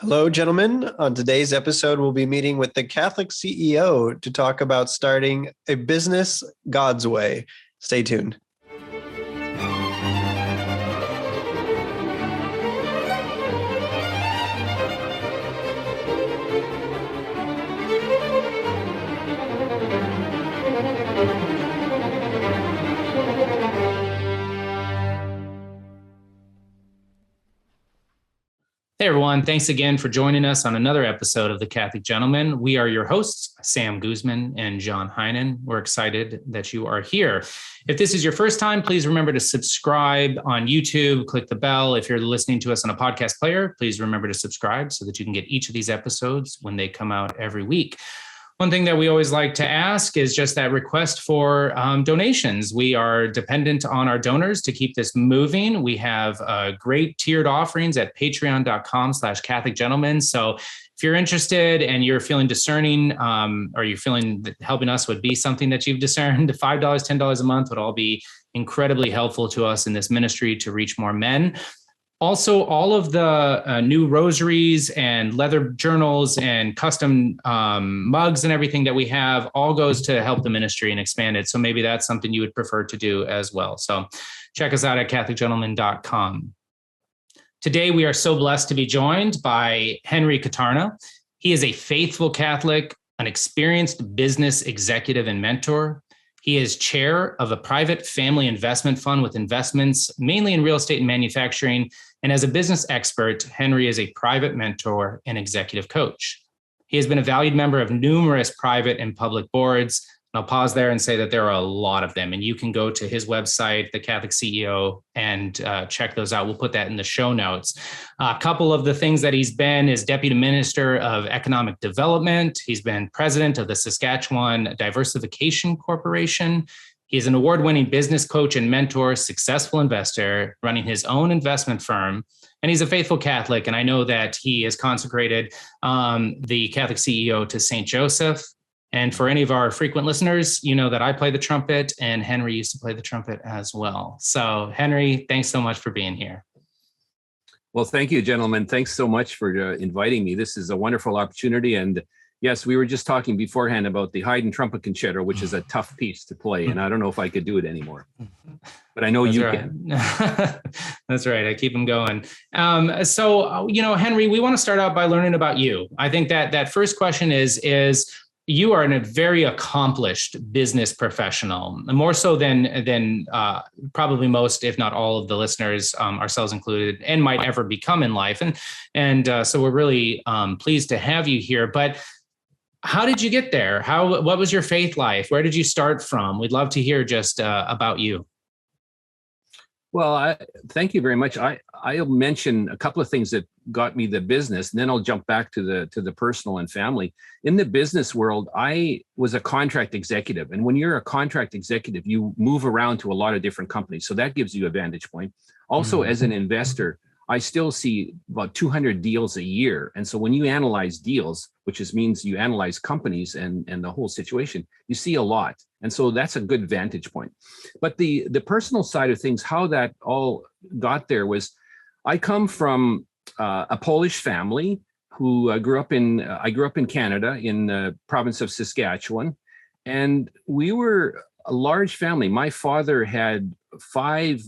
Hello, gentlemen. On today's episode, we'll be meeting with the Catholic CEO to talk about starting a business God's way. Stay tuned. Hey, everyone. Thanks again for joining us on another episode of The Catholic Gentleman. We are your hosts, Sam Guzman and John Heinen. We're excited that you are here. If this is your first time, please remember to subscribe on YouTube, click the bell. If you're listening to us on a podcast player, please remember to subscribe so that you can get each of these episodes when they come out every week. One thing that we always like to ask is just that request for donations. We are dependent on our donors to keep this moving. We have great tiered offerings at patreon.com/Catholic Gentlemen. So if you're interested and you're feeling discerning, or you're feeling that helping us would be something that you've discerned, $5, $10 a month would all be incredibly helpful to us in this ministry to reach more men. Also, all of the new rosaries and leather journals and custom mugs and everything that we have all goes to help the ministry and expand it. So maybe that's something you would prefer to do as well. So check us out at CatholicGentleman.com. Today, we are so blessed to be joined by Henry Katarna. He is a faithful Catholic, an experienced business executive and mentor. He is chair of a private family investment fund with investments mainly in real estate and manufacturing. And as a business expert, Henry is a private mentor and executive coach. He has been a valued member of numerous private and public boards. And I'll pause there and say that there are a lot of them. And you can go to his website, The Catholic CEO, and check those out. We'll put that in the show notes. A couple of the things that he's been is Deputy Minister of Economic Development. He's been president of the Saskatchewan Diversification Corporation. He's an award-winning business coach and mentor, successful investor, running his own investment firm. And he's a faithful Catholic. And I know that he has consecrated the Catholic CEO to St. Joseph. And for any of our frequent listeners, you know that I play the trumpet and Henry used to play the trumpet as well. So Henry, thanks so much for being here. Well, thank you, gentlemen. Thanks so much for inviting me. This is a wonderful opportunity. And yes, we were just talking beforehand about the Haydn Trumpet Concerto, which is a tough piece to play. And I don't know if I could do it anymore, but I know you can. That's right. I keep them going. So, Henry, we want to start out by learning about you. I think that first question is you are a very accomplished business professional, more so than probably most, if not all of the listeners, ourselves included, and might ever become in life. And so we're really pleased to have you here. But how did you get there? What was your faith life? Where did you start from? We'd love to hear just about you. Well, thank you very much. I'll mention a couple of things that got me the business, and then I'll jump back to the personal and family. In the business world, I was a contract executive. And when you're a contract executive, you move around to a lot of different companies. So that gives you a vantage point. Also, as an investor, I still see about 200 deals a year. And so when you analyze deals, which means you analyze companies and the whole situation, you see a lot. And so that's a good vantage point. But the personal side of things, how that all got there was, I come from a Polish family who grew up in Canada, in the province of Saskatchewan. And we were a large family. My father had 5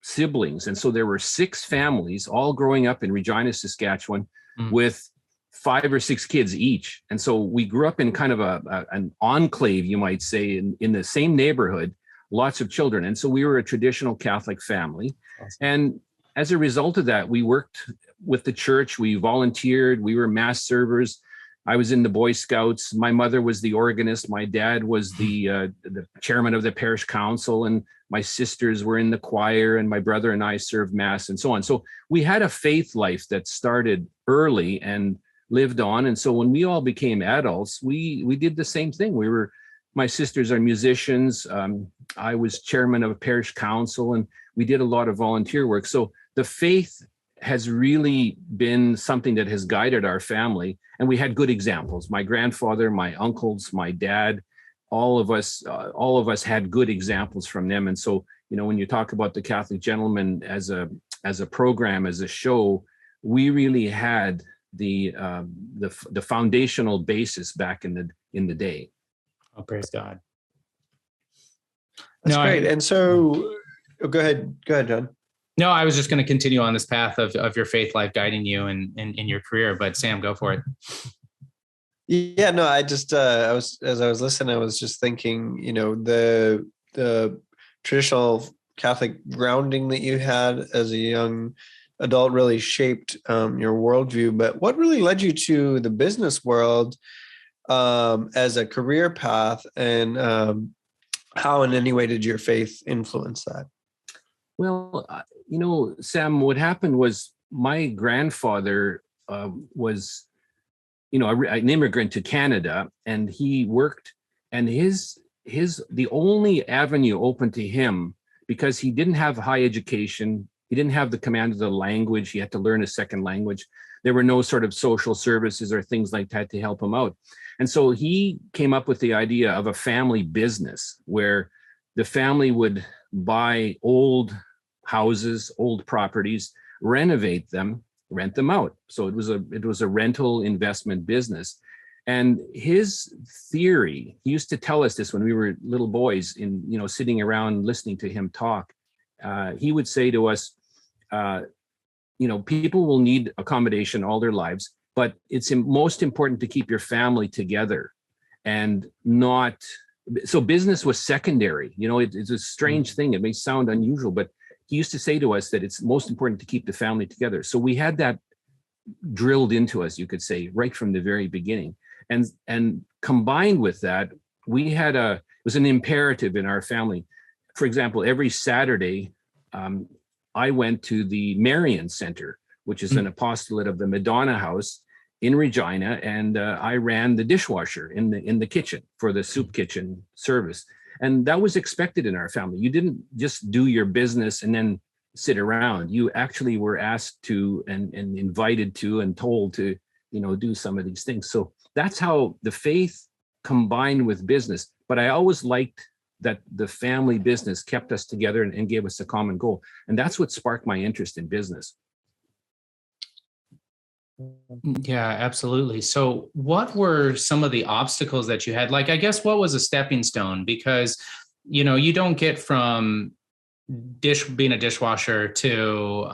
siblings. And so there were 6 families all growing up in Regina, Saskatchewan, with 5 or 6 kids each. And so we grew up in kind of an enclave, you might say, in the same neighborhood, lots of children. And so we were a traditional Catholic family. Awesome. And as a result of that, we worked with the church, we volunteered, we were mass servers. I was in the Boy Scouts. My mother was the organist. My dad was the chairman of the parish council, and my sisters were in the choir, and my brother and I served mass and so on. So we had a faith life that started early and lived on. And so when we all became adults, we did the same thing. My sisters are musicians. I was chairman of a parish council, and we did a lot of volunteer work. So the faith has really been something that has guided our family. And we had good examples. My grandfather, my uncles, my dad, all of us had good examples from them. And so, when you talk about the Catholic Gentleman as a program, as a show, we really had the foundational basis back in the day. Oh, praise God. That's great. And so, go ahead, John. No, I was just going to continue on this path of your faith life guiding you in your career. But Sam, go for it. Yeah, no, I just as I was listening, I was just thinking, the traditional Catholic grounding that you had as a young adult really shaped your worldview. But what really led you to the business world as a career path, and how in any way did your faith influence that? Well, Sam, what happened was my grandfather was, an immigrant to Canada, and he worked, and the only avenue open to him, because he didn't have high education, he didn't have the command of the language, he had to learn a second language. There were no sort of social services or things like that to help him out. And so he came up with the idea of a family business where the family would buy old houses, old properties, renovate them, rent them out. So it was a rental investment business. And his theory, he used to tell us this when we were little boys sitting around listening to him talk. He would say to us, people will need accommodation all their lives, but it's most important to keep your family together and not. So business was secondary. It's a strange thing. It may sound unusual, but he used to say to us that it's most important to keep the family together. So we had that drilled into us, you could say, right from the very beginning. And combined with that, it was an imperative in our family. For example, every Saturday, I went to the Marian Center, which is an apostolate of the Madonna House in Regina, and I ran the dishwasher in the kitchen for the soup kitchen service. And that was expected in our family. You didn't just do your business and then sit around. You actually were asked to and invited to and told to, do some of these things. So that's how the faith combined with business. But I always liked that the family business kept us together and gave us a common goal. And that's what sparked my interest in business. Yeah, absolutely. So what were some of the obstacles that you had? Like, I guess, what was a stepping stone? Because, you don't get from being a dishwasher to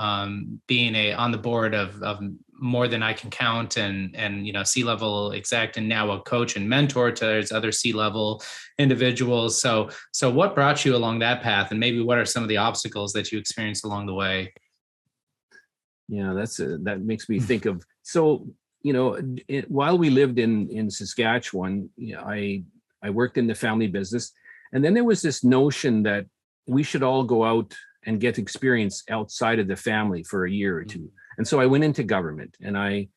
being on the board of more than I can count and C-level exec, and now a coach and mentor to there's other C-level individuals. So what brought you along that path, and maybe what are some of the obstacles that you experienced along the way? Yeah, that makes me think of, while we lived in Saskatchewan, I worked in the family business, and then there was this notion that we should all go out and get experience outside of the family for a year or two. And so I went into government, and I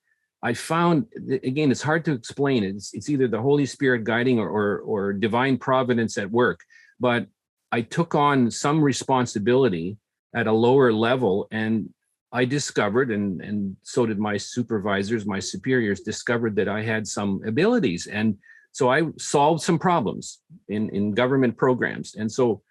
found, again, it's hard to explain. It's either the Holy Spirit guiding or divine providence at work, but I took on some responsibility at a lower level, and I discovered, and so did my supervisors, my superiors, discovered that I had some abilities. And so I solved some problems in government programs. And so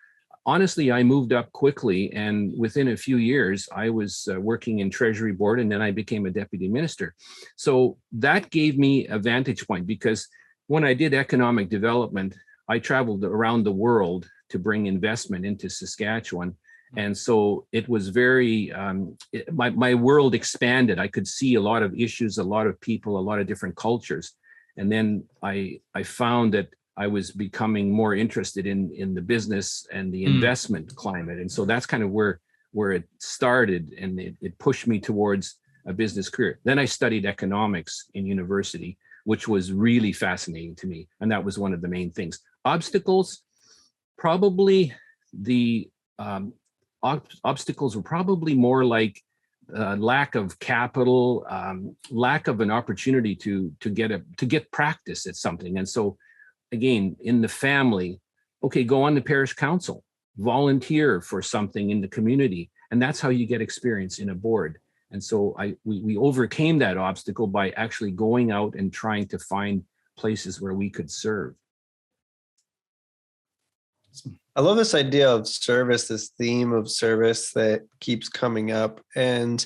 honestly, I moved up quickly. And within a few years, I was working in Treasury Board, and then I became a deputy minister. So that gave me a vantage point, because when I did economic development, I traveled around the world to bring investment into Saskatchewan. And so it was very, my world expanded. I could see a lot of issues, a lot of people, a lot of different cultures. And then I found that I was becoming more interested in the business and the investment climate. And so that's kind of where it started, and it pushed me towards a business career. Then I studied economics in university, which was really fascinating to me. And that was one of the main things. Obstacles, probably obstacles were probably more like lack of capital, lack of an opportunity to get practice at something. And so, again, in the family, okay, go on to parish council, volunteer for something in the community, and that's how you get experience in a board. And so we overcame that obstacle by actually going out and trying to find places where we could serve. I love this idea of service, this theme of service that keeps coming up. And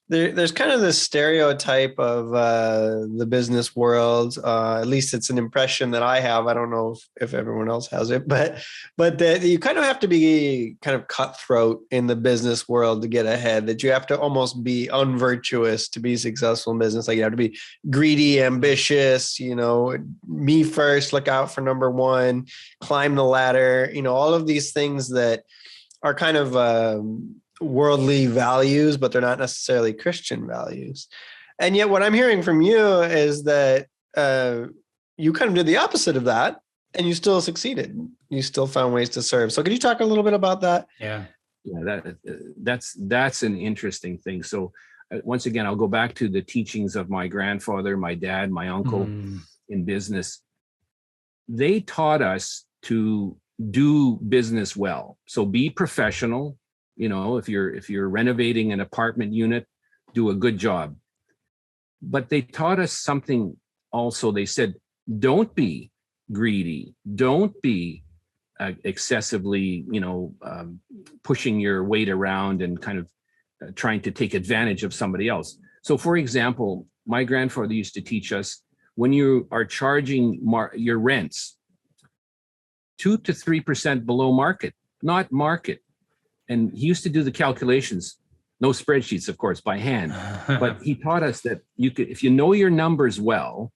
there's kind of this stereotype of the business world. At least it's an impression that I have. I don't know if everyone else has it, but that you kind of have to be kind of cutthroat in the business world to get ahead. That you have to almost be unvirtuous to be successful in business. Like you have to be greedy, ambitious. Me first, look out for number one, climb the ladder. All of these things that are kind of worldly values, but they're not necessarily Christian values. And yet what I'm hearing from you is that you kind of did the opposite of that, and you still succeeded. You still found ways to serve. So could you talk a little bit about that? Yeah, that's an interesting thing. So once again, I'll go back to the teachings of my grandfather, my dad, my uncle in business. They taught us to do business well. So be professional. If you're renovating an apartment unit, do a good job. But they taught us something also. They said, don't be greedy. Don't be excessively, pushing your weight around and kind of trying to take advantage of somebody else. So for example, my grandfather used to teach us, when you are charging your rents, 2 to 3% below market, not market. And he used to do the calculations, no spreadsheets, of course, by hand. But he taught us that you could, if you know your numbers well,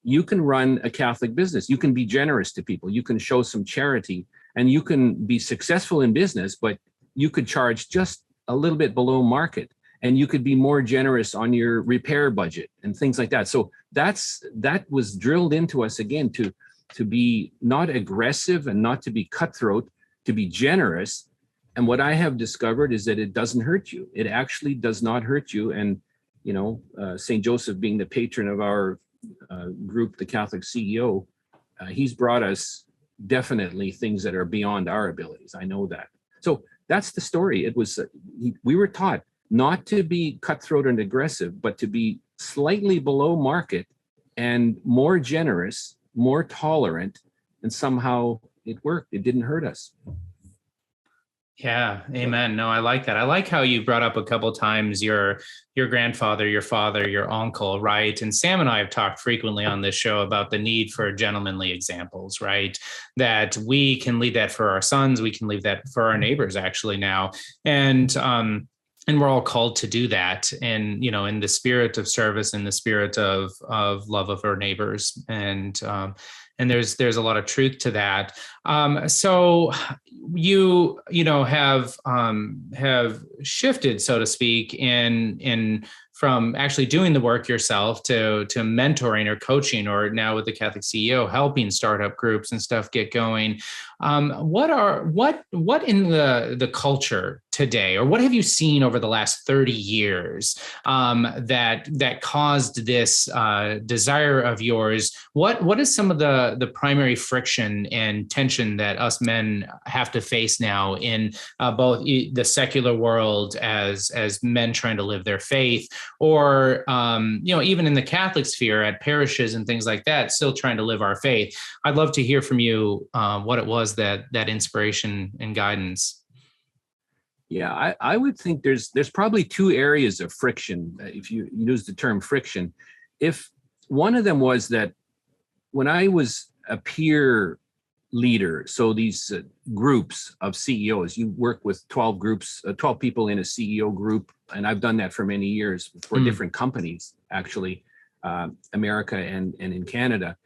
you can run a Catholic business. You can be generous to people. You can show some charity, and you can be successful in business, but you could charge just a little bit below market, and you could be more generous on your repair budget and things like that. So that was drilled into us again, to be not aggressive and not to be cutthroat, to be generous. And what I have discovered is that it doesn't hurt you. It actually does not hurt you. And, St. Joseph being the patron of our group, the Catholic CEO, he's brought us definitely things that are beyond our abilities. I know that. So that's the story. It was, we were taught not to be cutthroat and aggressive, but to be slightly below market and more generous, more tolerant, and somehow it worked. It didn't hurt us. Yeah, amen. No, I like that. I like how you brought up a couple of times your grandfather, your father, your uncle, right? And Sam and I have talked frequently on this show about the need for gentlemanly examples, right? That we can lead that for our sons, we can leave that for our neighbors actually now. And we're all called to do that, and in the spirit of service, in the spirit of love of our neighbors, and there's a lot of truth to that. So you have shifted, so to speak, in from actually doing the work yourself to mentoring or coaching, or now with the Catholic CEO, helping startup groups and stuff get going. What in the culture today, or what have you seen over the last 30 years that caused this desire of yours? What is some of the primary friction and tension that us men have to face now in both the secular world as men trying to live their faith, or even in the Catholic sphere at parishes and things like that, still trying to live our faith? I'd love to hear from you what it was that inspiration and guidance. Yeah, I would think there's probably two areas of friction, if you use the term friction. If one of them was that when I was a peer leader, so these groups of CEOs, you work with 12 groups, 12 people in a CEO group, and I've done that for many years for different companies, actually, America and in Canada.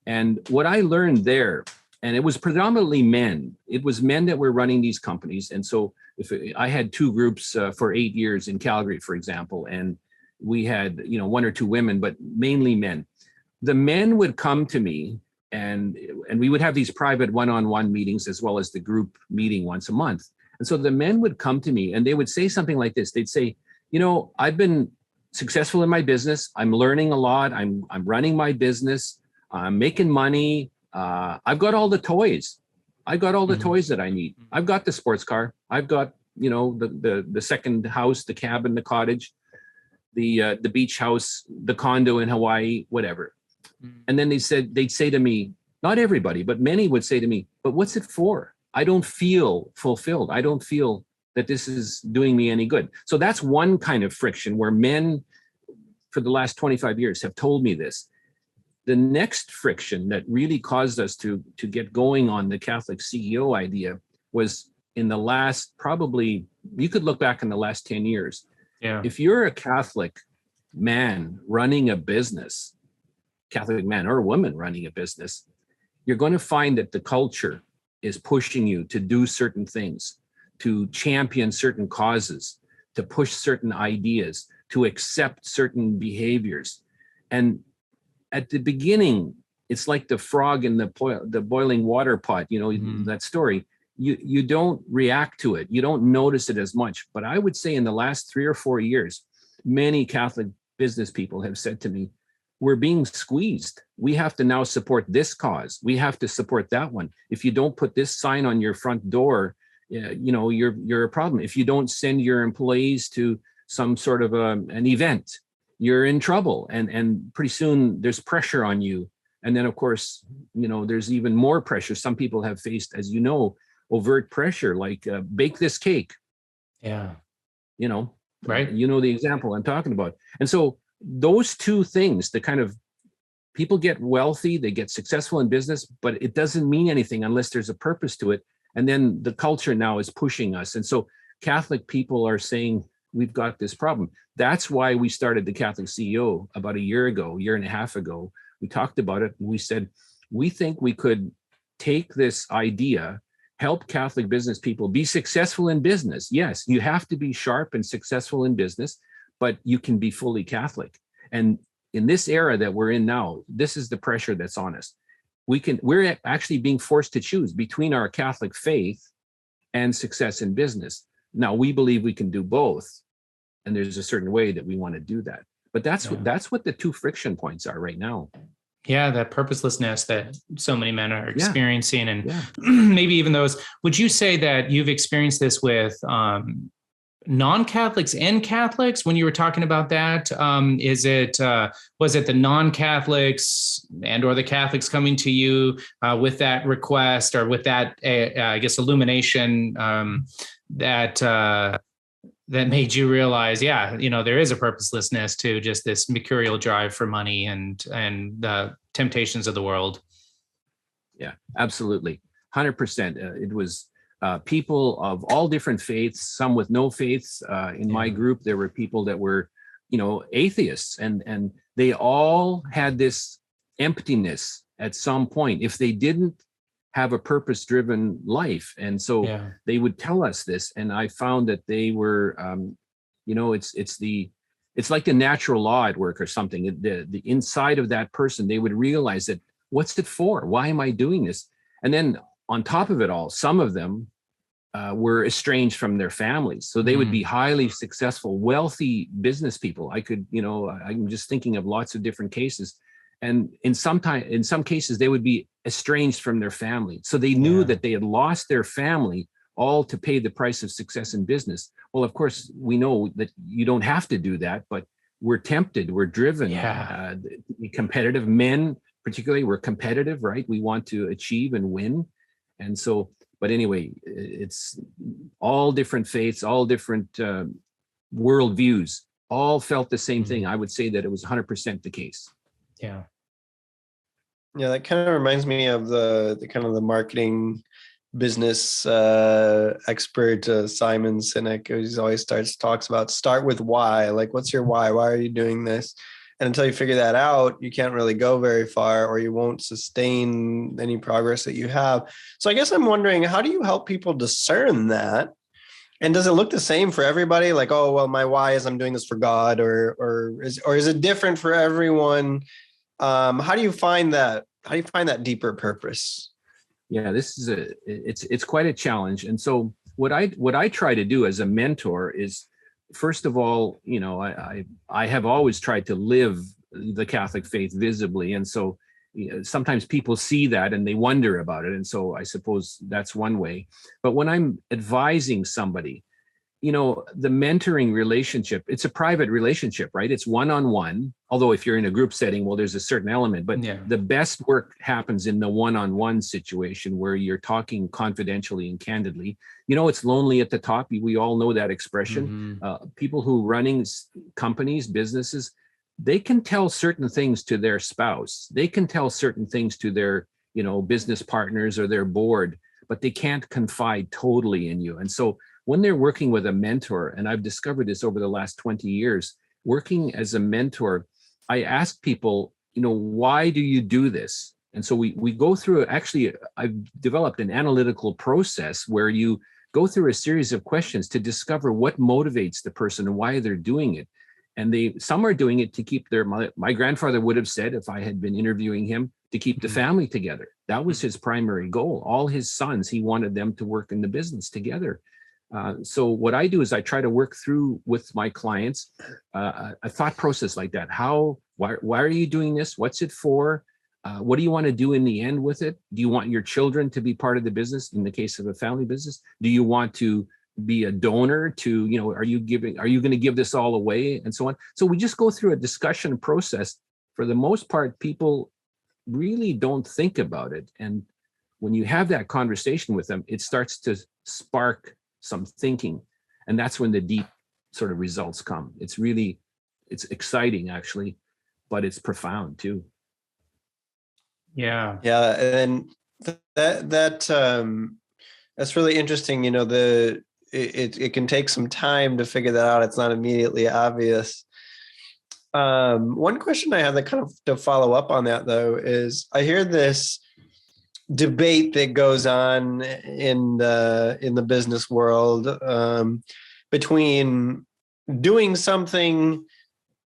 And what I learned there, and it was predominantly men. It was men that were running these companies. And so if I had two groups for 8 years in Calgary, for example, and we had, 1 or 2 women, but mainly men. The men would come to me, and we would have these private one-on-one meetings as well as the group meeting once a month. And so the men would come to me and they would say something like this. They'd say, I've been successful in my business. I'm learning a lot. I'm running my business. I'm making money. I've got all the toys. I've got all the toys that I need. I've got the sports car. I've got, the second house, the cabin, the cottage, the beach house, the condo in Hawaii, whatever. And then they'd say to me, not everybody, but many would say to me, but what's it for? I don't feel fulfilled. I don't feel that this is doing me any good. So that's one kind of friction where men for the last 25 years have told me this. The next friction that really caused us to get going on the Catholic CEO idea was in the last, probably, you could look back in the last 10 years. Yeah. If you're a Catholic man running a business, Catholic man or woman running a business, you're going to find that the culture is pushing you to do certain things, to champion certain causes, to push certain ideas, to accept certain behaviors. And at the beginning, it's like the frog in the boiling water pot, that story. You don't react to it. You don't notice it as much. But I would say in the last 3 or 4 years, many Catholic business people have said to me, we're being squeezed. We have to now support this cause. We have to support that one. If you don't put this sign on your front door, you're a problem. If you don't send your employees to some sort of an event, you're in trouble. And pretty soon there's pressure on you. And then, of course, there's even more pressure. Some people have faced, as you know, overt pressure, like bake this cake. Yeah. Right. The example I'm talking about. And so those two things, the kind of people get wealthy, they get successful in business, but it doesn't mean anything unless there's a purpose to it. And then the culture now is pushing us. And so Catholic people are saying, we've got this problem. That's why we started the Catholic CEO about a year and a half ago. We talked about it and we said, we think we could take this idea, help Catholic business people be successful in business. Yes, you have to be sharp and successful in business, but you can be fully Catholic. And in this era that we're in now, this is the pressure that's on us. We're actually being forced to choose between our Catholic faith and success in business. Now, we believe we can do both, and there's a certain way that we want to do that. But that's what the two friction points are right now. Yeah, that purposelessness that so many men are experiencing, and Yeah. maybe even those. Would you say that you've experienced this with non-Catholics and Catholics when you were talking about that? Was it the non-Catholics and or the Catholics coming to you with that request or with that, I guess, illumination that made you realize, there is a purposelessness to just this mercurial drive for money and the temptations of the world? Yeah, absolutely. 100%. It was people of all different faiths, some with no faiths. In my group, there were people that were, atheists, and they all had this emptiness at some point if they didn't have a purpose-driven life. And so they would tell us this. And I found that they were, it's like the natural law at work or something. The inside of that person, they would realize that, what's it for? Why am I doing this? And then on top of it all, some of them were estranged from their families. So they would be highly successful, wealthy business people. I'm just thinking of lots of different cases. And in some cases, they would be estranged from their family. So they knew that they had lost their family all to pay the price of success in business. Well, of course, we know that you don't have to do that, but we're tempted, we're driven. Competitive men, particularly, we're competitive, right? We want to achieve and win. And so, but anyway, it's all different faiths, all different worldviews, all felt the same thing. I would say that it was 100% the case. Yeah. Yeah, that kind of reminds me of the kind of the marketing business expert Simon Sinek. He always talks about start with why. Like, what's your why? Why are you doing this? And until you figure that out, you can't really go very far, or you won't sustain any progress that you have. So I guess I'm wondering, how do you help people discern that? And does it look the same for everybody? Like, oh, well, my why is I'm doing this for God, or is it different for everyone? How do you find that? How do you find that deeper purpose? Yeah, it's quite a challenge. And so what I try to do as a mentor is, first of all, I have always tried to live the Catholic faith visibly. And so sometimes people see that and they wonder about it. And so I suppose that's one way. But when I'm advising somebody, the mentoring relationship, it's a private relationship, right? It's one-on-one. Although if you're in a group setting, well, there's a certain element, but the best work happens in the one-on-one situation where you're talking confidentially and candidly. It's lonely at the top. We all know that expression. People who running companies, businesses, they can tell certain things to their spouse. They can tell certain things to their, business partners or their board, but they can't confide totally in you. And so when they're working with a mentor, and I've discovered this over the last 20 years, working as a mentor, I ask people, why do you do this? And so we go through, actually, I've developed an analytical process where you go through a series of questions to discover what motivates the person and why they're doing it. And some are doing it to keep my grandfather would have said, if I had been interviewing him, to keep the family together. That was his primary goal. All his sons, he wanted them to work in the business together. So what I do is I try to work through with my clients a thought process like that. Why are you doing this? What's it for? What do you want to do in the end with it? Do you want your children to be part of the business in the case of a family business? Do you want to be a donor to, are you going to give this all away and so on? So we just go through a discussion process. For the most part, people really don't think about it. And when you have that conversation with them, it starts to spark some thinking. And that's when the deep sort of results come. It's exciting actually, but it's profound too. Yeah. Yeah. And that's really interesting. It can take some time to figure that out. It's not immediately obvious. One question I have that kind of to follow up on that though, is I hear this debate that goes on in the business world between doing something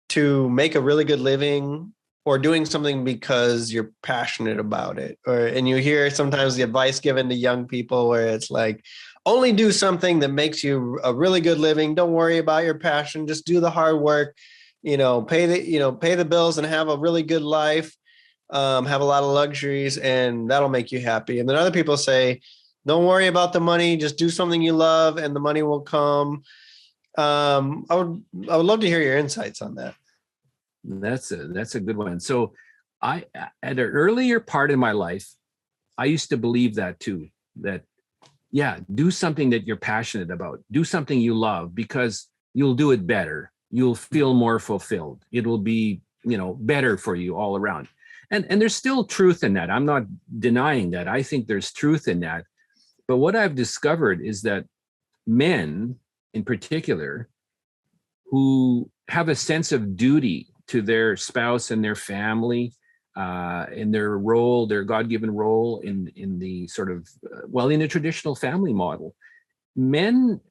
to make a really good living or doing something because you're passionate about it. And you hear sometimes the advice given to young people where it's like, only do something that makes you a really good living. Don't worry about your passion. Just do the hard work, pay the bills and have a really good life. Have a lot of luxuries and that'll make you happy. And then other people say, don't worry about the money, just do something you love and the money will come. I would love to hear your insights on that. That's a good one. So at an earlier part in my life, I used to believe that too, do something that you're passionate about, do something you love because you'll do it better. You'll feel more fulfilled. It'll be, better for you all around. And there's still truth in that. I'm not denying that. I think there's truth in that. But what I've discovered is that men in particular who have a sense of duty to their spouse and their family, in their role, their God-given role in the sort of, in the traditional family model, men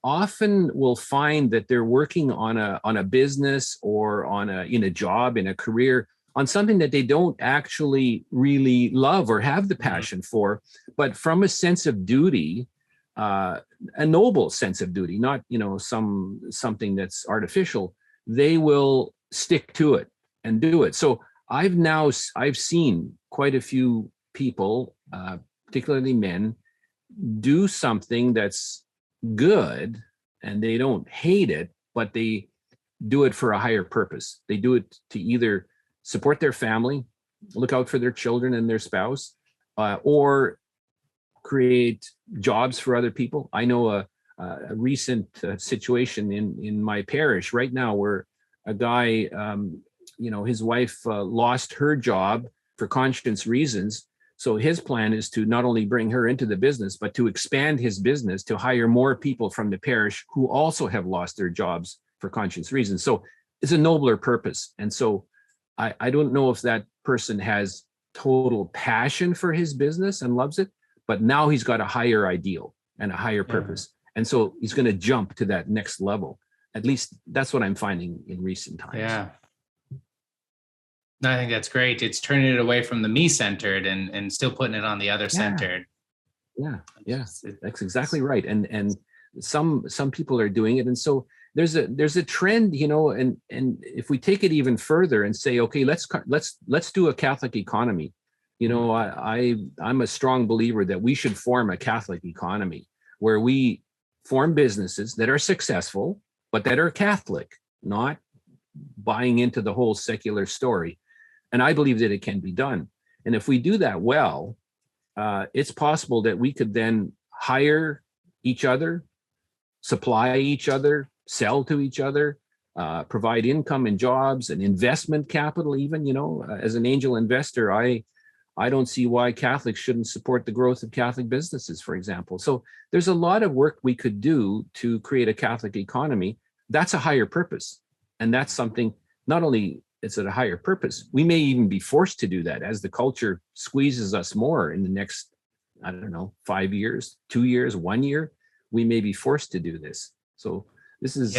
often will find that they're working on a business or in a job, in a career, on something that they don't actually really love or have the passion for, but from a sense of duty, a noble sense of duty, not something that's artificial, they will stick to it and do it. So I've seen quite a few people, particularly men, do something that's good and they don't hate it, but they do it for a higher purpose. They do it to either support their family, look out for their children and their spouse, or create jobs for other people. I know a recent situation in my parish right now where a guy, his wife lost her job for conscience reasons. So his plan is to not only bring her into the business, but to expand his business to hire more people from the parish who also have lost their jobs for conscience reasons. So it's a nobler purpose. And so I don't know if that person has total passion for his business and loves it, but now he's got a higher ideal and a higher purpose. And so he's going to jump to that next level. At least that's what I'm finding in recent times. Yeah. No, I think that's great. It's turning it away from the me-centered and still putting it on the other-centered. Yeah. That's exactly right. And some people are doing it. And so there's a trend, and if we take it even further and say, okay, let's do a Catholic economy. I'm a strong believer that we should form a Catholic economy where we form businesses that are successful, but that are Catholic, not buying into the whole secular story. And I believe that it can be done. And if we do that well, it's possible that we could then hire each other, supply each other, sell to each other, provide income and jobs and investment capital. Even, as an angel investor, I don't see why Catholics shouldn't support the growth of Catholic businesses, for example. So there's a lot of work we could do to create a Catholic economy. That's a higher purpose. And that's something, not only it's at a higher purpose, we may even be forced to do that as the culture squeezes us more in the next, 5 years, 2 years, 1 year, we may be forced to do this. So this is,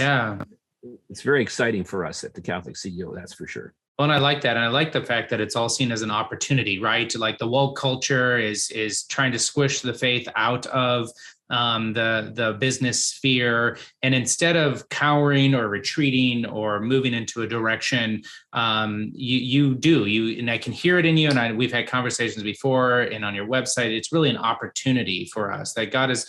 it's very exciting for us at the Catholic CEO, that's for sure. Well, and I like that. And I like the fact that it's all seen as an opportunity, right? Like the woke culture is trying to squish the faith out of the business sphere. And instead of cowering or retreating or moving into a direction, and I can hear it in you. And we've had conversations before and on your website. It's really an opportunity for us that God has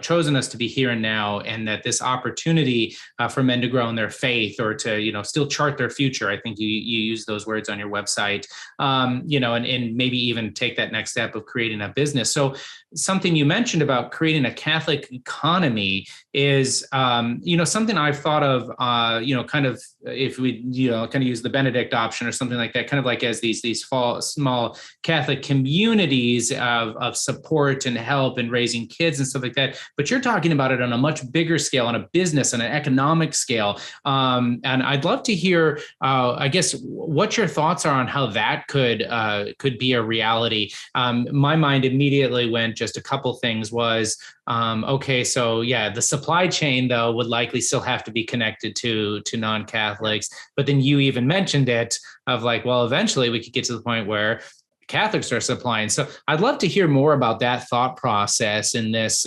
chosen us to be here and now, and that this opportunity for men to grow in their faith or to, still chart their future. I think you use those words on your website, and maybe even take that next step of creating a business. So something you mentioned about creating a Catholic economy is, something I've thought of, kind of if we, kind of use the Benedict option or something like that, kind of like as these small Catholic communities of support and help and raising kids and stuff like that. But you're talking about it on a much bigger scale, on a business and an economic scale. And I'd love to hear, I guess, what your thoughts are on how that could be a reality. My mind immediately went just a couple things was, okay, so yeah, the supply chain though would likely still have to be connected to non-Catholics. But then you even mentioned it of like, well, eventually we could get to the point where Catholics are supplying. So I'd love to hear more about that thought process in this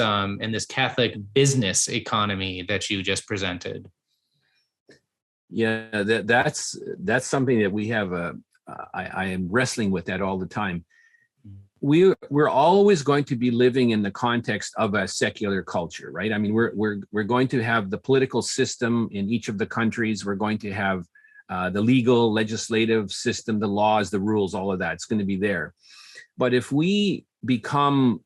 Catholic business economy that you just presented. Yeah, that's something that we have. I am wrestling with that all the time. We're always going to be living in the context of a secular culture, right? I mean, we're going to have the political system in each of the countries. We're going to have the legal, legislative system, the laws, the rules, all of that. It's going to be there. But if we become,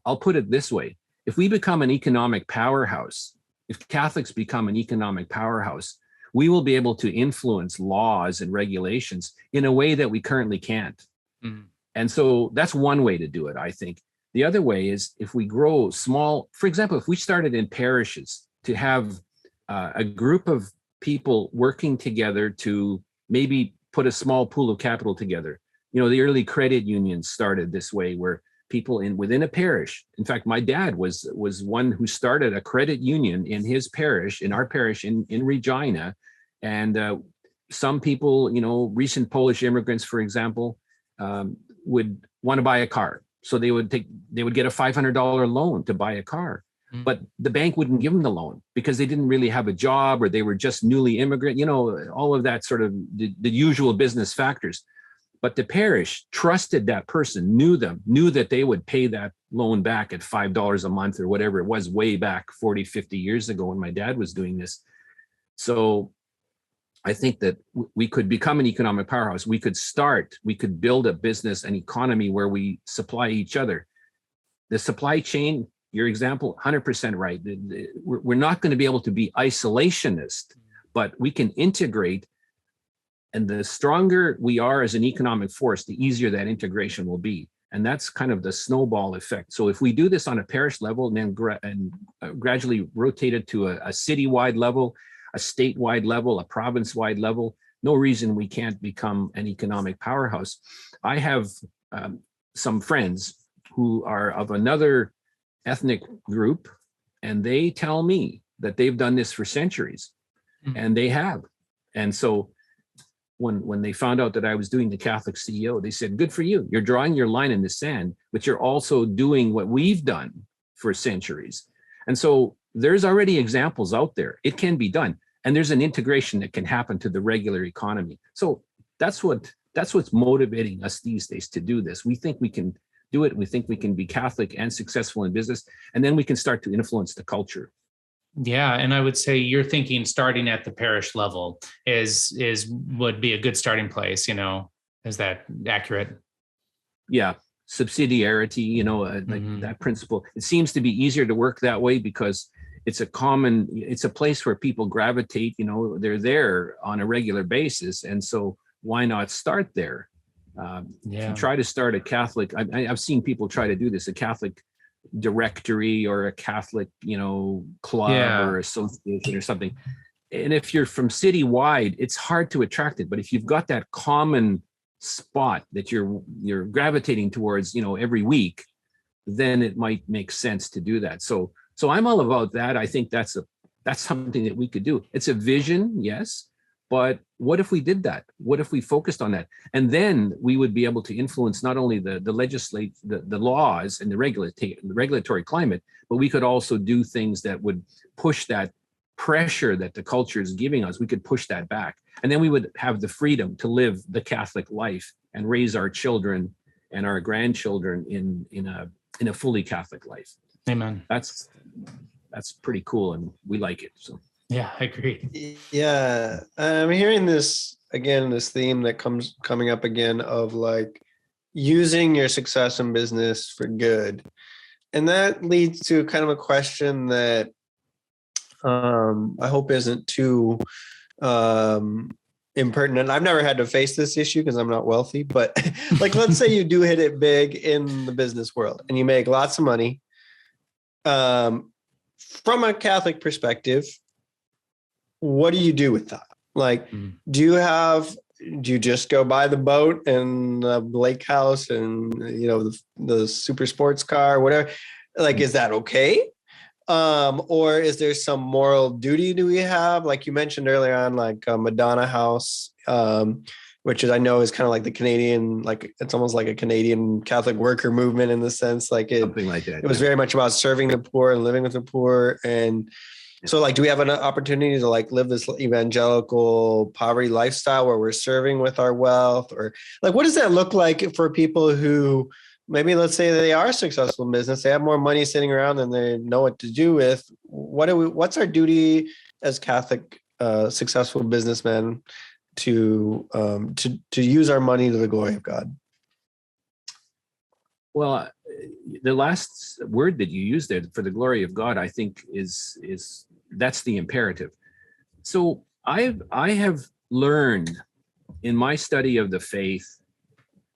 I'll put it this way, if we become an economic powerhouse, if Catholics become an economic powerhouse, we will be able to influence laws and regulations in a way that we currently can't. Mm-hmm. And so that's one way to do it, I think. The other way is if we grow small, for example, if we started in parishes to have a group of people working together to maybe put a small pool of capital together. The early credit unions started this way, where people within a parish. In fact, my dad was one who started a credit union in his parish, in our parish in Regina. And some people, recent Polish immigrants, for example, would want to buy a car. So they would get a $500 loan to buy a car. But the bank wouldn't give them the loan because they didn't really have a job, or they were just newly immigrant, all of that sort of the usual business factors. But the parish trusted that person, knew that they would pay that loan back at $5 a month or whatever it was way back 40, 50 years ago when my dad was doing this. So I think that we could become an economic powerhouse. We could build a business, an economy where we supply each other. The supply chain, your example, 100% right. We're not going to be able to be isolationist, but we can integrate. And the stronger we are as an economic force, the easier that integration will be. And that's kind of the snowball effect. So if we do this on a parish level and then gradually rotate it to a citywide level, a statewide level, a province-wide level, no reason we can't become an economic powerhouse. I have some friends who are of another ethnic group, and they tell me that they've done this for centuries, and they have. And so when they found out that I was doing the Catholic CEO, they said, good for you. You're drawing your line in the sand, but you're also doing what we've done for centuries. And so there's already examples out there. It can be done. And there's an integration that can happen to the regular economy. So that's what's motivating us these days to do this. We think we can do it. We think we can be Catholic and successful in business, and then we can start to influence the culture. Yeah, and I would say you're thinking starting at the parish level is would be a good starting place. Is that accurate? Yeah, subsidiarity, like that principle. It seems to be easier to work that way because it's a place where people gravitate. They're there on a regular basis, and so why not start there? If you try to start a Catholic, I've seen people try to do this, a Catholic directory or a Catholic, club or association or something. And if you're from citywide, it's hard to attract it. But if you've got that common spot that you're gravitating towards, every week, then it might make sense to do that. So I'm all about that. I think that's something that we could do. It's a vision, yes. But what if we did that? What if we focused on that? And then we would be able to influence not only the laws and the regulatory climate, but we could also do things that would push that pressure that the culture is giving us. We could push that back. And then we would have the freedom to live the Catholic life and raise our children and our grandchildren in a fully Catholic life. Amen. That's pretty cool, and we like it. So. Yeah, I agree. Yeah, I'm hearing this theme that coming up again of like using your success in business for good. And that leads to kind of a question that I hope isn't too impertinent. I've never had to face this issue because I'm not wealthy, but like, let's say you do hit it big in the business world and you make lots of money. From a Catholic perspective, what do you do with that? Like, do you just go buy the boat and the lake house and, the super sports car, whatever? Like, is that okay? Or is there some moral duty do we have? Like you mentioned earlier on, like Madonna House, which is, I know is kind of like the Canadian, like it's almost like a Canadian Catholic worker movement in the sense, like something like that. It was very much about serving the poor and living with the poor. And so like, do we have an opportunity to like live this evangelical poverty lifestyle where we're serving with our wealth? Or like, what does that look like for people who maybe, let's say they are successful in business, they have more money sitting around than they know what to do with? What's our duty as Catholic successful businessmen to use our money to the glory of God? Well, the last word that you used there, for the glory of God, I think is that's the imperative. So I have learned in my study of the faith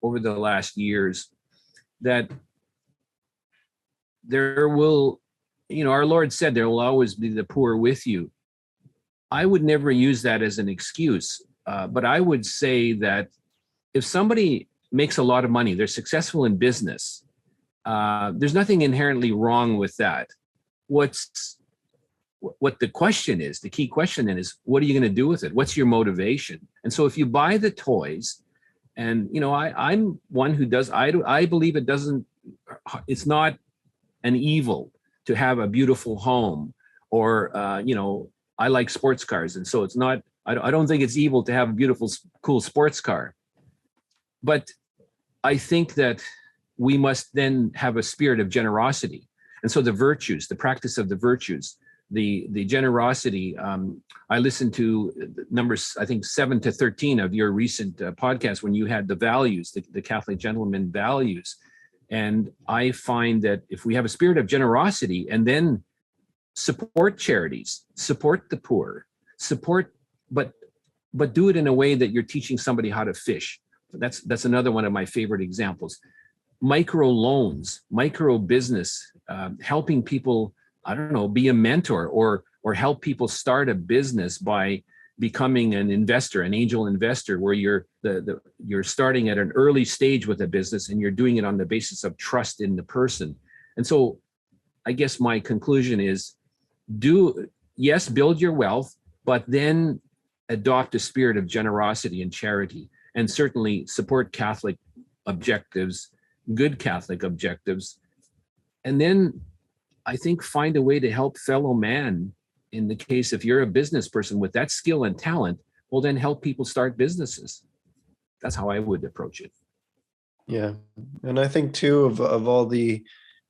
over the last years that there will, our Lord said there will always be the poor with you. I would never use that as an excuse, but I would say that if somebody makes a lot of money, they're successful in business, there's nothing inherently wrong with that. What the question is, the key question then is, what are you going to do with it? What's your motivation? And so if you buy the toys, and I'm one who does, I believe it's not an evil to have a beautiful home, or I like sports cars, and so it's not. I don't think it's evil to have a beautiful, cool sports car. But I think that we must then have a spirit of generosity, and so the virtues, the practice of the virtues, the generosity. I listened to numbers, I think 7 to 13 of your recent podcast when you had the values, the Catholic gentleman values. And I find that if we have a spirit of generosity and then support charities, support the poor, but do it in a way that you're teaching somebody how to fish. That's another one of my favorite examples. Micro loans, micro business, helping people, be a mentor or help people start a business by becoming an investor, an angel investor, where you're starting at an early stage with a business and you're doing it on the basis of trust in the person. And so I guess my conclusion is build your wealth, but then adopt a spirit of generosity and charity, and certainly support Catholic objectives, good Catholic objectives. And then I think find a way to help fellow man. In the case, if you're a business person with that skill and talent, well, then help people start businesses. That's how I would approach it. Yeah. And I think too of all the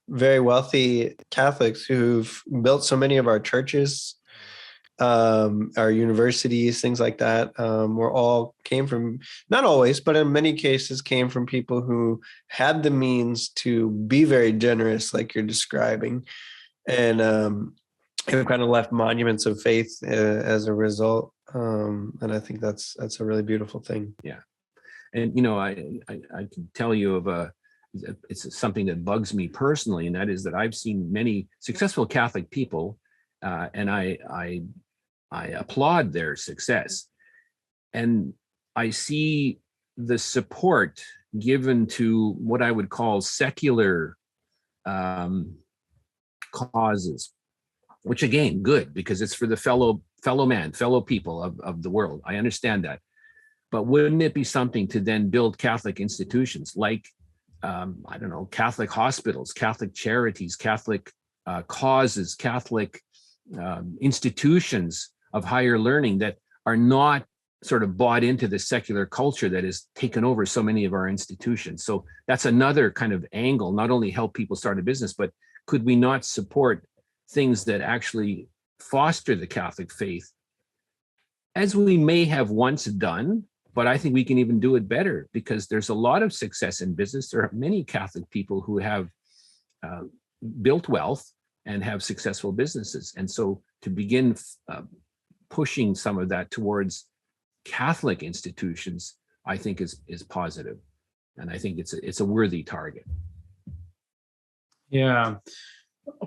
very wealthy Catholics who've built so many of our churches, our universities, things like that, were all came from, not always, but in many cases came from people who had the means to be very generous, like you're describing, and have kind of left monuments of faith as a result. And I think that's a really beautiful thing. Yeah. And, I can tell you of it's something that bugs me personally, and that is that I've seen many successful Catholic people, and I applaud their success. And I see the support given to what I would call secular causes, which again, good, because it's for the fellow man, fellow people of the world. I understand that. But wouldn't it be something to then build Catholic institutions like, I don't know, Catholic hospitals, Catholic charities, Catholic causes, Catholic institutions of higher learning that are not sort of bought into the secular culture that has taken over so many of our institutions? So that's another kind of angle, not only help people start a business, but could we not support things that actually foster the Catholic faith, as we may have once done? But I think we can even do it better, because there's a lot of success in business. There are many Catholic people who have built wealth and have successful businesses. And so to begin pushing some of that towards Catholic institutions, I think is positive. And I think it's a worthy target. Yeah.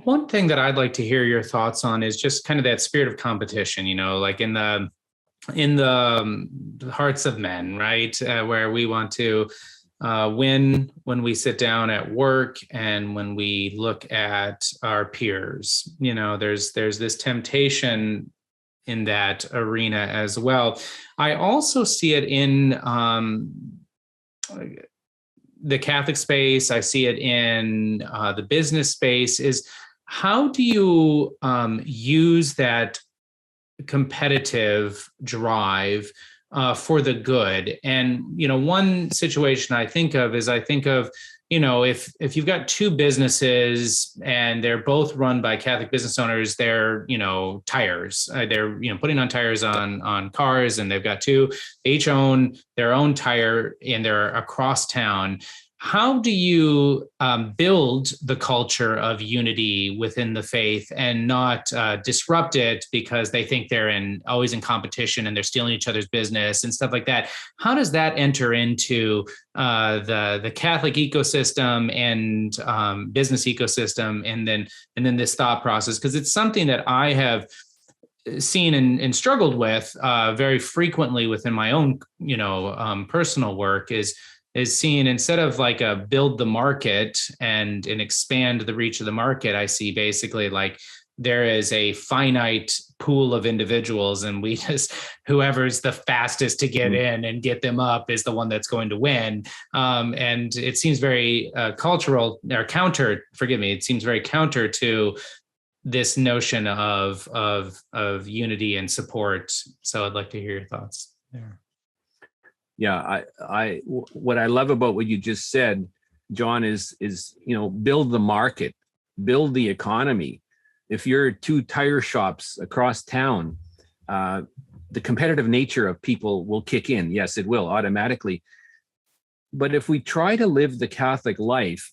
One thing that I'd like to hear your thoughts on is just kind of that spirit of competition, like in the hearts of men, right? Where we want to win when we sit down at work and when we look at our peers. There's this temptation in that arena as well. I also see it in the Catholic space. I see it in the business space. Is how do you use that competitive drive for the good? And one situation I think of if you've got two businesses and they're both run by Catholic business owners, they're tires, they're putting on tires on cars, and they've got two, they each own their own tire and they're across town. How do you build the culture of unity within the faith and not disrupt it because they think they're always in competition and they're stealing each other's business and stuff like that? How does that enter into the Catholic ecosystem and business ecosystem, and then this thought process? Because it's something that I have seen and struggled with very frequently within my own personal work, is seeing, instead of like a build the market and expand the reach of the market, I see basically like there is a finite pool of individuals, and we just, whoever's the fastest to get in and get them up is the one that's going to win. And it seems very cultural or counter, forgive me, it seems very counter to this notion of unity and support. So I'd like to hear your thoughts there. Yeah, what I love about what you just said, John, is build the market, build the economy. If you're two tire shops across town, the competitive nature of people will kick in. Yes, it will automatically. But if we try to live the Catholic life,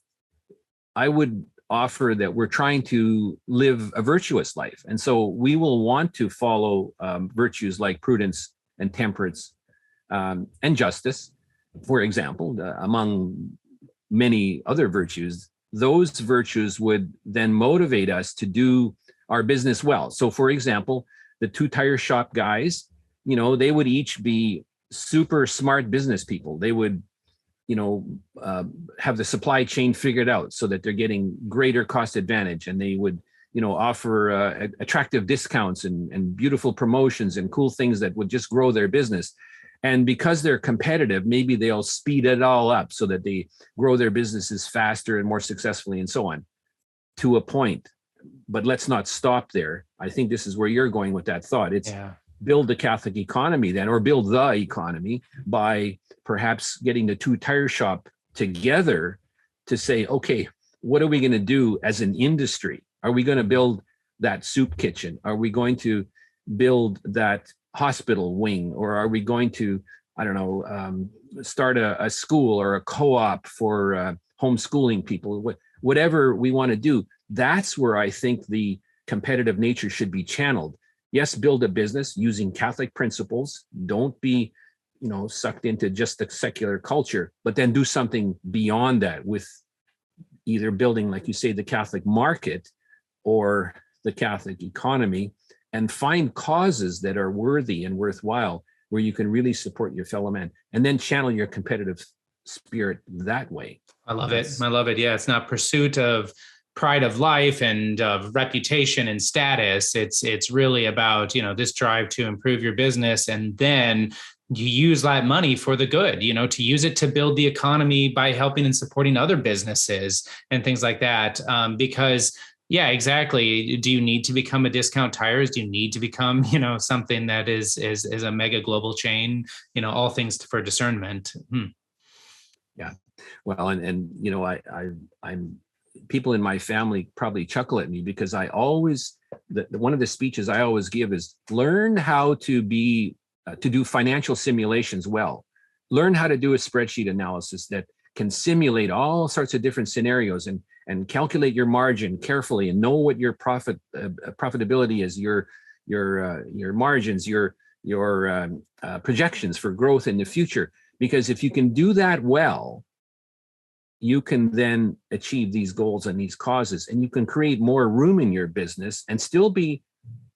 I would offer that we're trying to live a virtuous life. And so we will want to follow virtues like prudence and temperance, and justice, for example, among many other virtues. Those virtues would then motivate us to do our business well. So, for example, the two tire shop guys, they would each be super smart business people. They would, have the supply chain figured out so that they're getting greater cost advantage, and they would, offer attractive discounts and beautiful promotions and cool things that would just grow their business. And because they're competitive, maybe they'll speed it all up so that they grow their businesses faster and more successfully and so on, to a point. But let's not stop there. I think this is where you're going with that thought. It's build the Catholic economy then, or build the economy by perhaps getting the two tire shop together to say, okay, what are we going to do as an industry? Are we going to build that soup kitchen? Are we going to build that hospital wing? Or are we going to, I don't know, start a school or a co-op for homeschooling people? Whatever we want to do, that's where I think the competitive nature should be channeled. Yes, build a business using Catholic principles. Don't be, sucked into just the secular culture, but then do something beyond that with either building, like you say, the Catholic market or the Catholic economy, and find causes that are worthy and worthwhile where you can really support your fellow man, and then channel your competitive spirit that way. I love it. I love it. Yeah. It's not pursuit of pride of life and of reputation and status. It's really about, this drive to improve your business. And then you use that money for the good, to use it to build the economy by helping and supporting other businesses and things like that. Because yeah, exactly. Do you need to become a Discount Tires? Do you need to become, something that is a mega global chain? All things for discernment. Yeah. Well, and I'm people in my family probably chuckle at me because I always one of the speeches I always give is learn how to be to do financial simulations well. Learn how to do a spreadsheet analysis that can simulate all sorts of different scenarios and calculate your margin carefully and know what your profitability is, your margins, your projections for growth in the future. Because if you can do that well, you can then achieve these goals and these causes, and you can create more room in your business and still be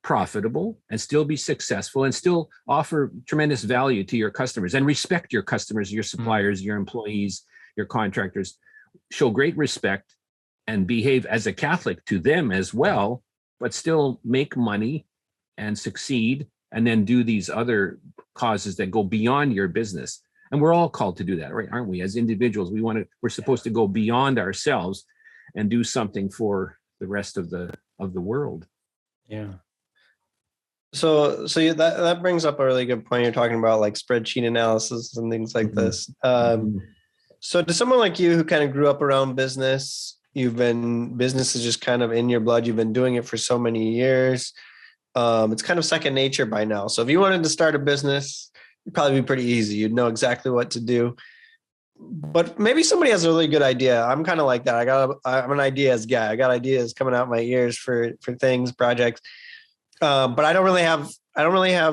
profitable and still be successful and still offer tremendous value to your customers and respect your customers, your suppliers, your employees, your contractors. Show great respect and behave as a Catholic to them as well, but still make money and succeed, and then do these other causes that go beyond your business. And we're all called to do that, right? Aren't we? As individuals, we're supposed to go beyond ourselves and do something for the rest of the world. Yeah. So that brings up a really good point. You're talking about like spreadsheet analysis and things like this. So to someone like you who kind of grew up around business, business is just kind of in your blood. You've been doing it for so many years. It's kind of second nature by now. So if you wanted to start a business, it'd probably be pretty easy. You'd know exactly what to do. But maybe somebody has a really good idea. I'm kind of like that. I'm an ideas guy. I got ideas coming out my ears for things, projects. But I don't really have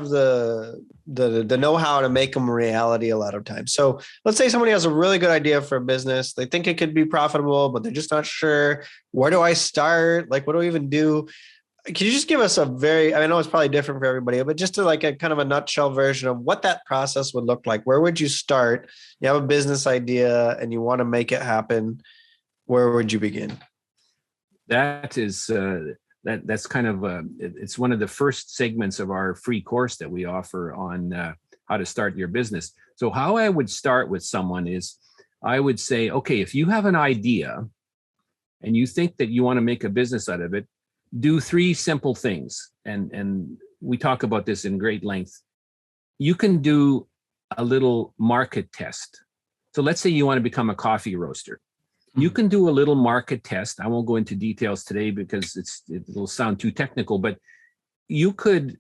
the know-how to make them a reality a lot of times. So let's say somebody has a really good idea for a business. They think it could be profitable, but they're just not sure. Where do I start? Like, what do I even do? Can you just give us I know it's probably different for everybody, but just to like a kind of a nutshell version of what that process would look like? Where would you start? You have a business idea and you want to make it happen. Where would you begin? That is that's kind of it's one of the first segments of our free course that we offer on how to start your business. So how I would start with someone is I would say, okay, if you have an idea and you think that you want to make a business out of it, do three simple things. And we talk about this in great length. You can do a little market test. So let's say you want to become a coffee roaster. You can do a little market test. I won't go into details today because it'll sound too technical, but you could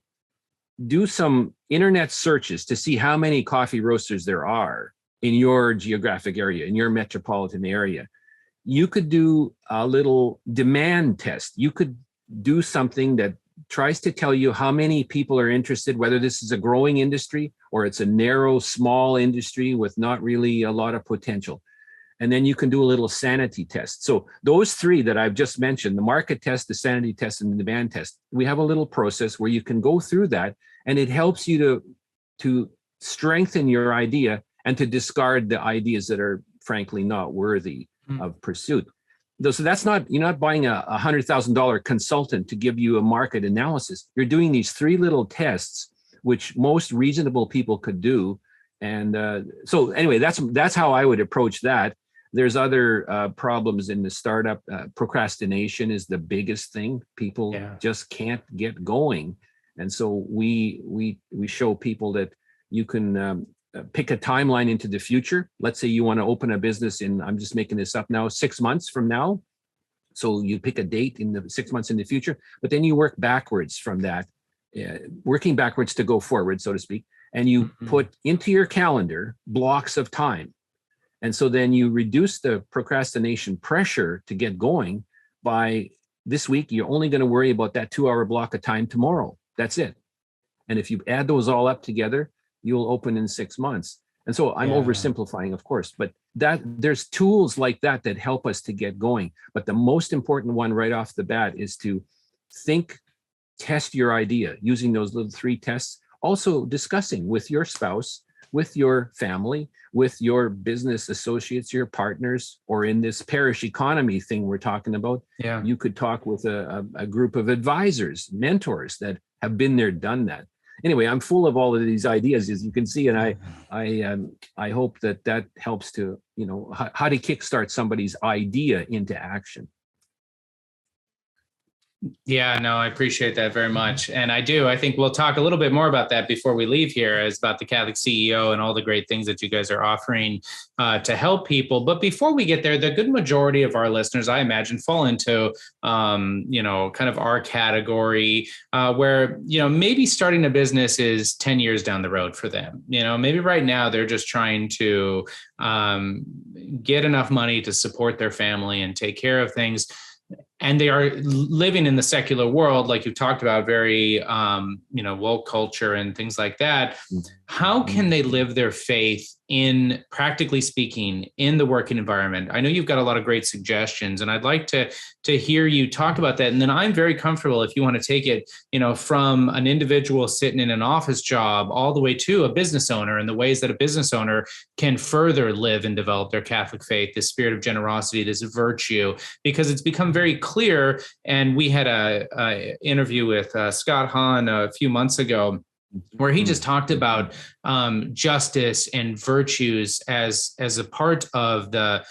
do some internet searches to see how many coffee roasters there are in your geographic area, in your metropolitan area. You could do a little demand test. You could do something that tries to tell you how many people are interested, whether this is a growing industry or it's a narrow, small industry with not really a lot of potential. And then you can do a little sanity test. So those three that I've just mentioned, the market test, the sanity test, and the demand test, we have a little process where you can go through that, and it helps you to strengthen your idea and to discard the ideas that are frankly not worthy of pursuit. So that's not, you're not buying a $100,000 consultant to give you a market analysis. You're doing these three little tests, which most reasonable people could do. And so anyway, that's how I would approach that. There's other problems in the startup. Procrastination is the biggest thing. People just can't get going. And so we show people that you can pick a timeline into the future. Let's say you want to open a business in, I'm just making this up now, 6 months from now. So you pick a date in the 6 months in the future, but then you work backwards from that, working backwards to go forward, so to speak. And you put into your calendar blocks of time. And so then you reduce the procrastination pressure to get going by this week. You're only going to worry about that 2-hour block of time tomorrow. That's it. And if you add those all up together, you'll open in 6 months. And so I'm oversimplifying, of course, but that there's tools like that that help us to get going. But the most important one right off the bat is to think, test your idea using those little 3 tests, also discussing with your spouse, with your family, with your business associates, your partners, or in this parish economy thing we're talking about, you could talk with a group of advisors, mentors that have been there, done that. Anyway, I'm full of all of these ideas, as you can see, and I hope that helps to, how to kickstart somebody's idea into action. Yeah, no, I appreciate that very much. And I think we'll talk a little bit more about that before we leave here, as about the Catholic CEO and all the great things that you guys are offering to help people. But before we get there, the good majority of our listeners, I imagine, fall into, kind of our category where, maybe starting a business is 10 years down the road for them. Maybe right now they're just trying to get enough money to support their family and take care of things. And they are living in the secular world, like you talked about, very, woke culture and things like that. How can they live their faith in, practically speaking, in the working environment? I know you've got a lot of great suggestions, and I'd like to hear you talk about that. And then I'm very comfortable, if you want to take it, from an individual sitting in an office job all the way to a business owner, and the ways that a business owner can further live and develop their Catholic faith, this spirit of generosity, this virtue, because it's become very clear. And we had a interview with Scott Hahn a few months ago, where he just talked about justice and virtues as a part of the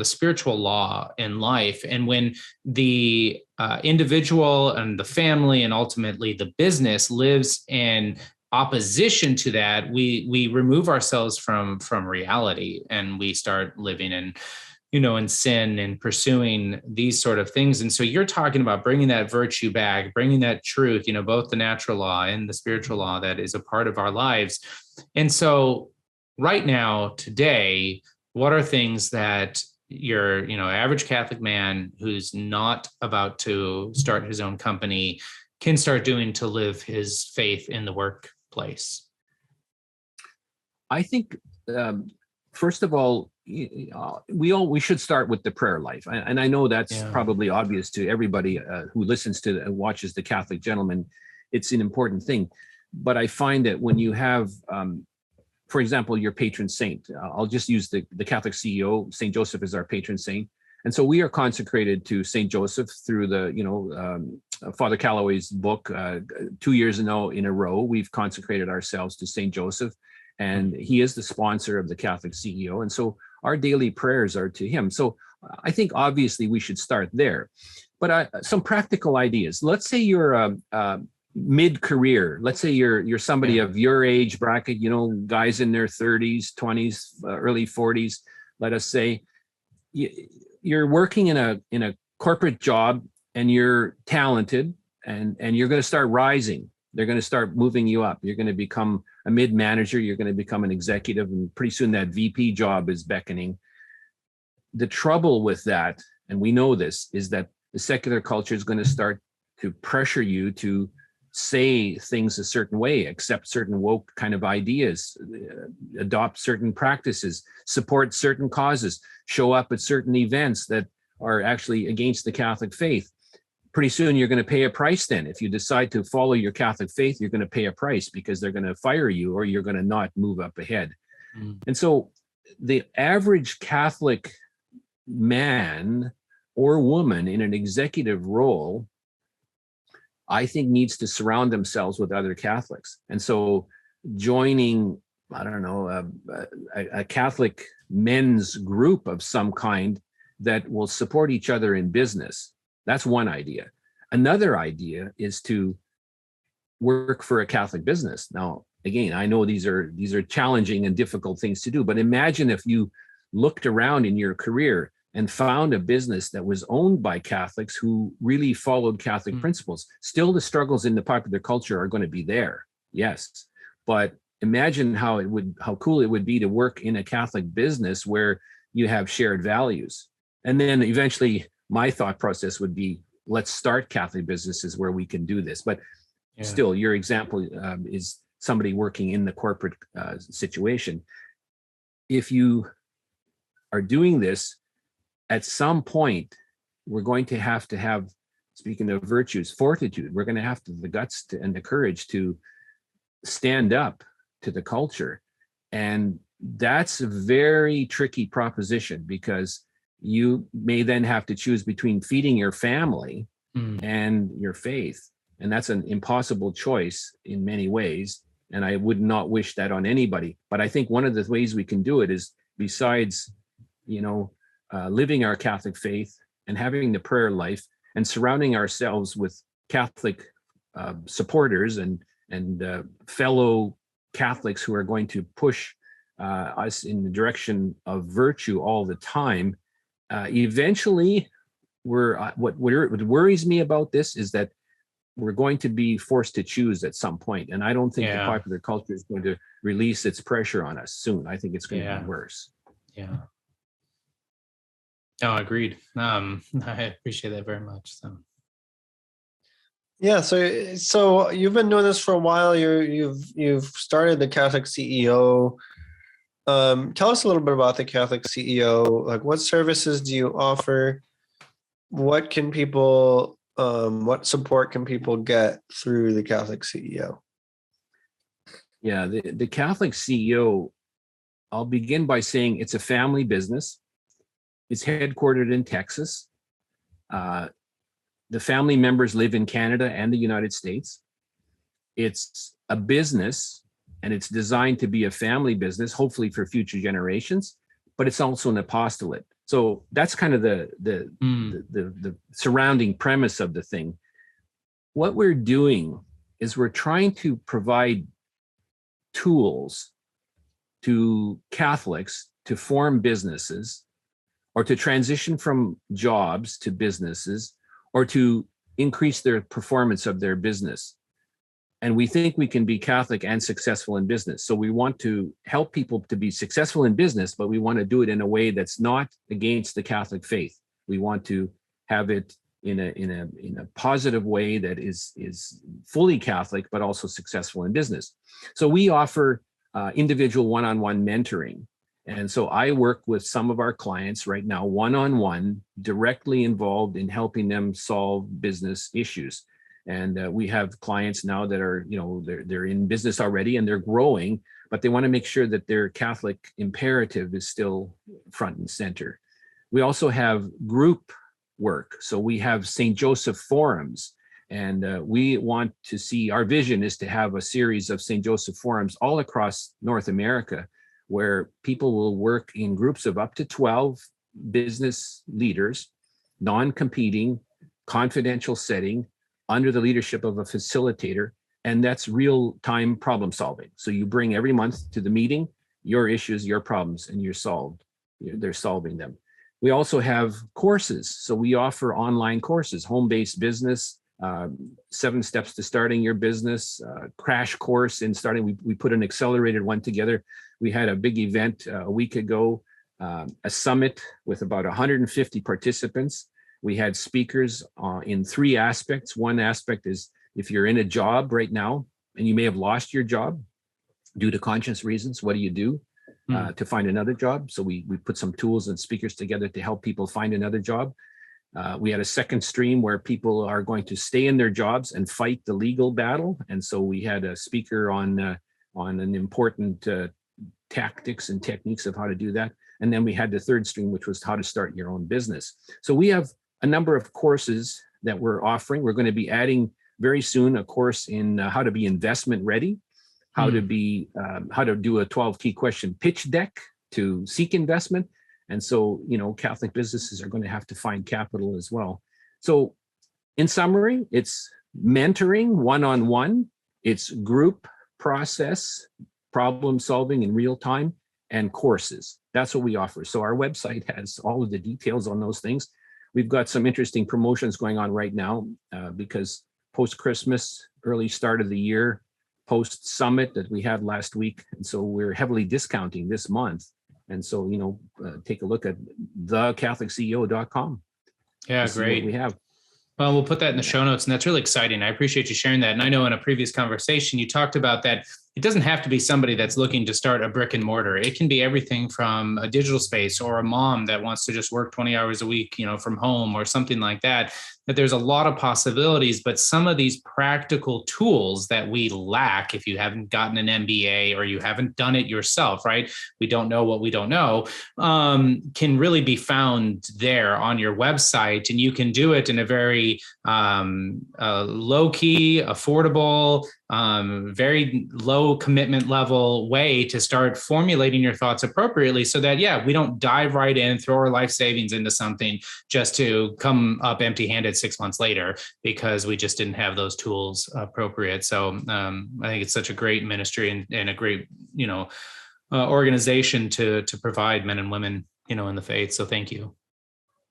spiritual law in life. And when the individual and the family and ultimately the business lives in opposition to that, we remove ourselves from reality, and we start living in sin and pursuing these sort of things. And so you're talking about bringing that virtue back, bringing that truth, both the natural law and the spiritual law that is a part of our lives. And so right now, today, what are things that your, average Catholic man who's not about to start his own company can start doing to live his faith in the workplace? I think, first of all, we should start with the prayer life, and I know that's probably obvious to everybody who listens to and watches the Catholic Gentleman. It's an important thing, but I find that when you have, for example, your patron saint, I'll just use the Catholic CEO, Saint Joseph, is our patron saint, and so we are consecrated to Saint Joseph through the Father Calloway's book. 2 years in a row, we've consecrated ourselves to Saint Joseph. And he is the sponsor of the Catholic CEO. And so our daily prayers are to him. So I think obviously we should start there. But some practical ideas. Let's say you're mid-career. Let's say you're somebody of your age bracket, guys in their 30s, 20s, early 40s. Let us say you're working in a corporate job, and you're talented, and you're going to start rising. They're going to start moving you up. You're going to become a mid-manager. You're going to become an executive, and pretty soon that VP job is beckoning. The trouble with that, and we know this, is that the secular culture is going to start to pressure you to say things a certain way, accept certain woke kind of ideas, adopt certain practices, support certain causes, show up at certain events that are actually against the Catholic faith. Pretty soon you're going to pay a price then. If you decide to follow your Catholic faith, you're going to pay a price, because they're going to fire you, or you're going to not move up ahead. And so the average Catholic man or woman in an executive role, I think, needs to surround themselves with other Catholics. And so joining, a Catholic men's group of some kind that will support each other in business. That's one idea. Another idea is to work for a Catholic business. Now, again, I know these are challenging and difficult things to do, but imagine if you looked around in your career and found a business that was owned by Catholics who really followed Catholic principles. Still, the struggles in the popular culture are going to be there, yes, but imagine how cool it would be to work in a Catholic business where you have shared values. And then eventually, my thought process would be, let's start Catholic businesses where we can do this. But still, your example is somebody working in the corporate situation. If you are doing this, at some point, we're going to have, speaking of virtues, fortitude. We're going to have the guts and the courage to stand up to the culture. And that's a very tricky proposition, because you may then have to choose between feeding your family and your faith. And that's an impossible choice in many ways. And I would not wish that on anybody. But I think one of the ways we can do it is, besides, living our Catholic faith and having the prayer life and surrounding ourselves with Catholic supporters and fellow Catholics who are going to push us in the direction of virtue all the time. Eventually, what worries me about this is that we're going to be forced to choose at some point. And I don't think the popular culture is going to release its pressure on us soon. I think it's going to be worse. Yeah. No, agreed. I appreciate that very much. So. Yeah, so you've been doing this for a while. You've started the Catholic CEO. Tell us a little bit about the Catholic CEO. Like, what services do you offer? What support can people get through the Catholic CEO? Yeah, the Catholic CEO, I'll begin by saying it's a family business. It's headquartered in Texas. The family members live in Canada and the United States. It's a business, and it's designed to be a family business, hopefully for future generations, but it's also an apostolate. So that's kind of the surrounding premise of the thing. What we're doing is we're trying to provide tools to Catholics to form businesses, or to transition from jobs to businesses, or to increase their performance of their business. And we think we can be Catholic and successful in business. So we want to help people to be successful in business, but we want to do it in a way that's not against the Catholic faith. We want to have it in a positive way that is fully Catholic, but also successful in business. So we offer individual one-on-one mentoring. And so I work with some of our clients right now, one-on-one, directly involved in helping them solve business issues. And we have clients now that are, they're in business already and they're growing, but they want to make sure that their Catholic imperative is still front and center. We also have group work. So we have St. Joseph forums, and we want to see, our vision is to have a series of St. Joseph forums all across North America, where people will work in groups of up to 12 business leaders, non-competing, confidential setting, under the leadership of a facilitator, and that's real-time problem solving. So you bring every month to the meeting your issues, your problems, and they're solving them. We also have courses. So we offer online courses, home-based business, 7 steps to starting your business, crash course in starting. We put an accelerated one together. We had a big event a week ago, a summit with about 150 participants. We had speakers in 3 aspects. One aspect is, if you're in a job right now and you may have lost your job due to conscience reasons, what do you do to find another job? So we put some tools and speakers together to help people find another job. We had a second stream where people are going to stay in their jobs and fight the legal battle. And so we had a speaker on an important tactics and techniques of how to do that. And then we had the third stream, which was how to start your own business. So we have a number of courses that we're offering. We're going to be adding very soon a course in how to be investment ready, how to do a 12 key question pitch deck to seek investment. And so, Catholic businesses are going to have to find capital as well. So in summary, it's mentoring one-on-one, it's group process, problem solving in real time, and courses. That's what we offer. So our website has all of the details on those things. We've got some interesting promotions going on right now because post-Christmas, early start of the year, post-summit that we had last week. And so we're heavily discounting this month. And so, take a look at thecatholicCEO.com. Yeah, great. We have. Well, we'll put that in the show notes, and that's really exciting. I appreciate you sharing that. And I know in a previous conversation, you talked about that it doesn't have to be somebody that's looking to start a brick and mortar. It can be everything from a digital space or a mom that wants to just work 20 hours a week, from home or something like that. That there's a lot of possibilities, but some of these practical tools that we lack, if you haven't gotten an MBA or you haven't done it yourself, right? We don't know what we don't know, can really be found there on your website. And you can do it in a very low-key, affordable, very low commitment level way to start formulating your thoughts appropriately so that, we don't dive right in, throw our life savings into something just to come up empty-handed 6 months later because we just didn't have those tools appropriate. So I think it's such a great ministry and a great, organization to provide men and women, in the faith. So thank you.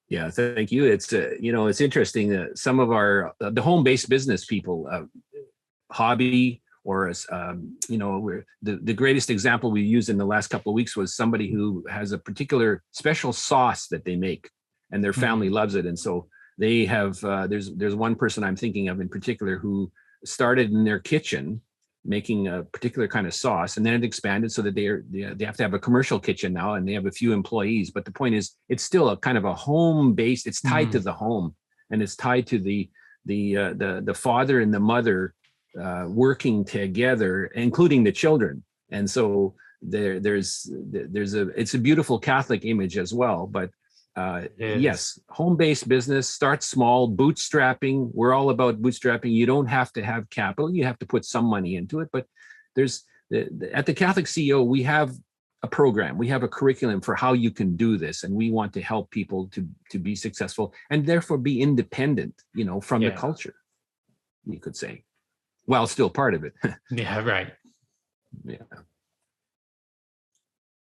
Yeah, thank you. It's, it's interesting that some of our, the home-based business people, hobby or the greatest example we used in the last couple of weeks was somebody who has a particular special sauce that they make and their family loves it. And so they have there's one person I'm thinking of in particular who started in their kitchen making a particular kind of sauce, and then it expanded so that they have to have a commercial kitchen now, and they have a few employees. But the point is, it's still a kind of a home-based. It's tied to the home, and it's tied to the father and the mother working together, including the children. And so it's a beautiful Catholic image as well. But yes, home-based business, start small, bootstrapping. We're all about bootstrapping. You don't have to have capital. You have to put some money into it. But at the Catholic CEO, we have a program. We have a curriculum for how you can do this. And we want to help people to be successful and therefore be independent, from the culture, you could say, while still part of it. Yeah, right. Yeah.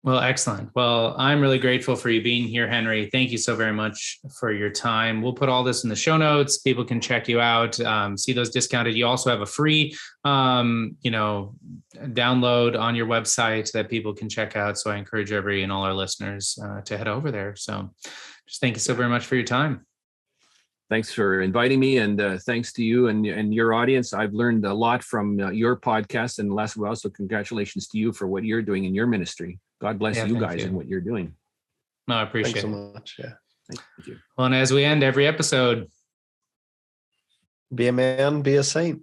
Well, excellent. Well, I'm really grateful for you being here, Henry. Thank you so very much for your time. We'll put all this in the show notes. People can check you out, see those discounted. You also have a free, download on your website that people can check out. So I encourage every and all our listeners to head over there. So just thank you so very much for your time. Thanks for inviting me, and thanks to you and your audience. I've learned a lot from your podcast and the last while. So congratulations to you for what you're doing in your ministry. God bless you guys and what you're doing. No, I appreciate it. Thanks so much. Yeah. Thank you. Well, and as we end every episode, Be a man, be a saint.